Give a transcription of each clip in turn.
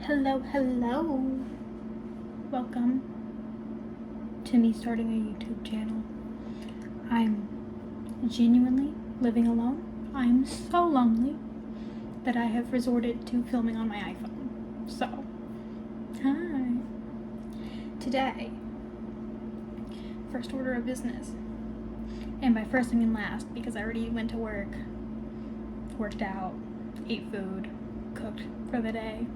Hello. Welcome to me starting a YouTube channel. I'm genuinely living alone. I'm so lonely that I have resorted to filming on my iPhone. So, hi. Today, first order of business. And by first I mean last, because I already went to work, worked out, ate food, cooked for the day.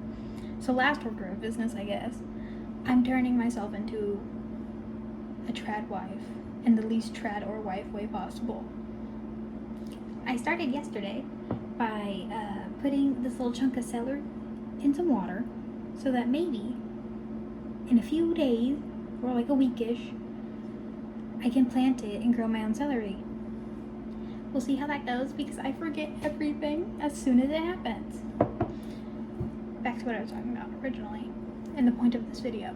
So last order of business, I guess, I'm turning myself into a trad wife in the least trad or wife way possible. I started yesterday by putting this little chunk of celery in some water so that maybe in a few days, or like a weekish, I can plant it and grow my own celery. We'll see how that goes because I forget everything as soon as it happens. Back to what I was talking about originally and the point of this video.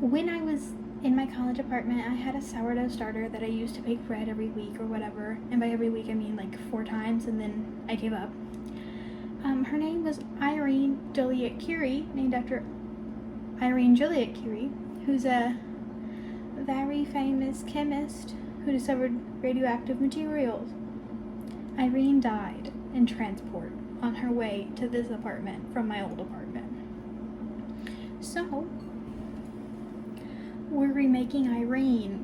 When I was in my college apartment, I had a sourdough starter that I used to bake bread every week or whatever, and by every week I mean like 4 times, and then I gave up. Her name was Irene Joliet Curie, named after Irene Joliet Curie, who's a very famous chemist who discovered radioactive materials. Irene died in transport on her way to this apartment from my old apartment. So, we're remaking Irene.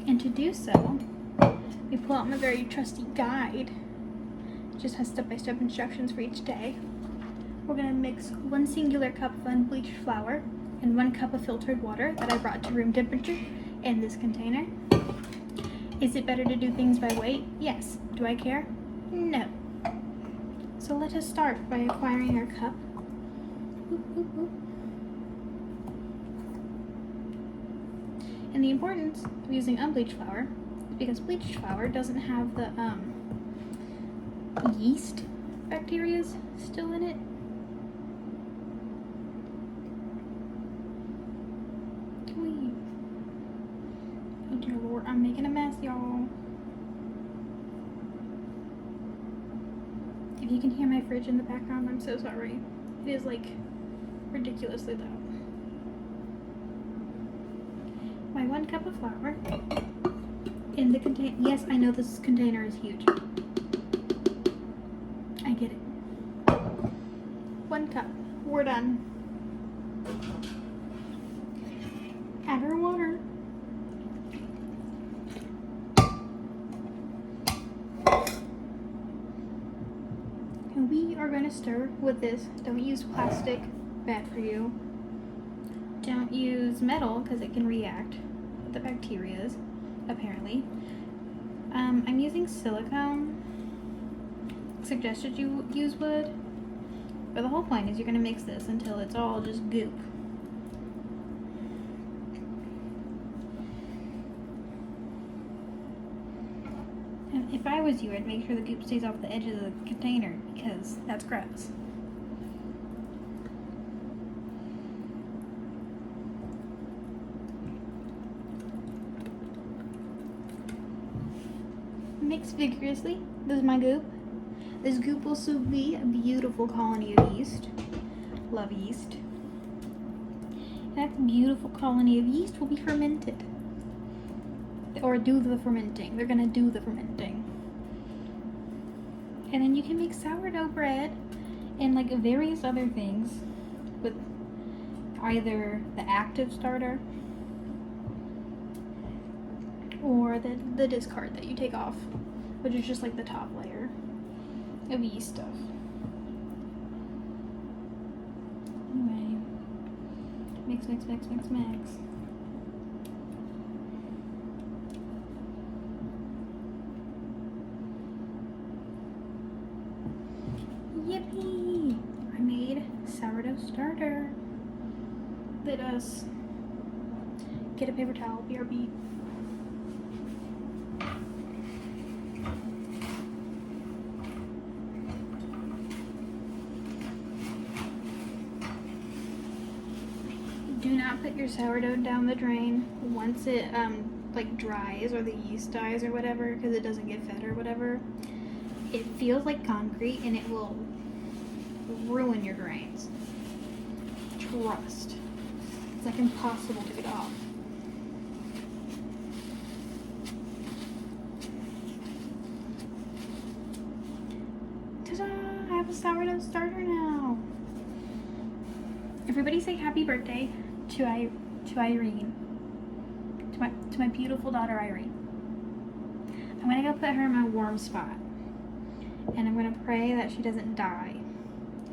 And to do so, we pull out my very trusty guide. It just has step-by-step instructions for each day. We're going to mix 1 singular cup of unbleached flour and 1 cup of filtered water that I brought to room temperature in this container. Is it better to do things by weight? Yes. Do I care? No. So let us start by acquiring our cup. And the importance of using unbleached flour is because bleached flour doesn't have the yeast bacteria still in it. Oh dear Lord, I'm making a mess, y'all. If you can hear my fridge in the background, I'm so sorry. It is like ridiculously loud. My 1 cup of flour in the container. Yes, I know this container is huge. I get it. 1 cup. We're done. Add our water. And we are going to stir with this. Don't use plastic, bad for you. Don't use metal because it can react with the bacteria, apparently. I'm using silicone. Suggested you use wood. But the whole point is you're going to mix this until it's all just goop. And if I was you, I'd make sure the goop stays off the edge of the container because that's gross. Mix vigorously. This is my goop. This goop will soon be a beautiful colony of yeast. Love yeast. And that beautiful colony of yeast will be fermented. Or do the fermenting. They're gonna do the fermenting. And then you can make sourdough bread and like various other things with either the active starter or the discard that you take off, which is just like the top layer of yeast stuff. Anyway, mix. Yippee! I made sourdough starter. Let us get a paper towel, BRB. Do not put your sourdough down the drain once it like dries or the yeast dies or whatever, because it doesn't get fed or whatever. It feels like concrete and it will ruin your grains. Trust. It's like impossible to get off. Ta-da! I have a sourdough starter now. Everybody say happy birthday to Irene. To my beautiful daughter Irene. I'm gonna go put her in my warm spot. And I'm gonna pray that she doesn't die.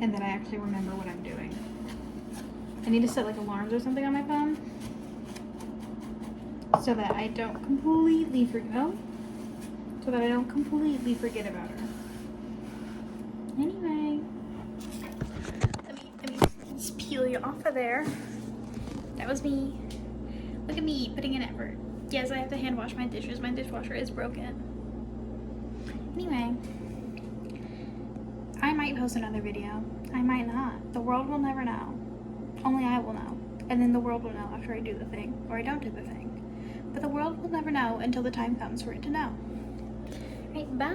And that I actually remember what I'm doing. I need to set like alarms or something on my phone. So that I don't completely forget about her. Anyway. Let me just peel you off of there. That was me. Look at me putting in effort. Yes, I have to hand wash my dishes. My dishwasher is broken. Anyway. I might post another video. I might not. The world will never know. Only I will know. And then the world will know after I do the thing. Or I don't do the thing. But the world will never know until the time comes for it to know. Alright, bye!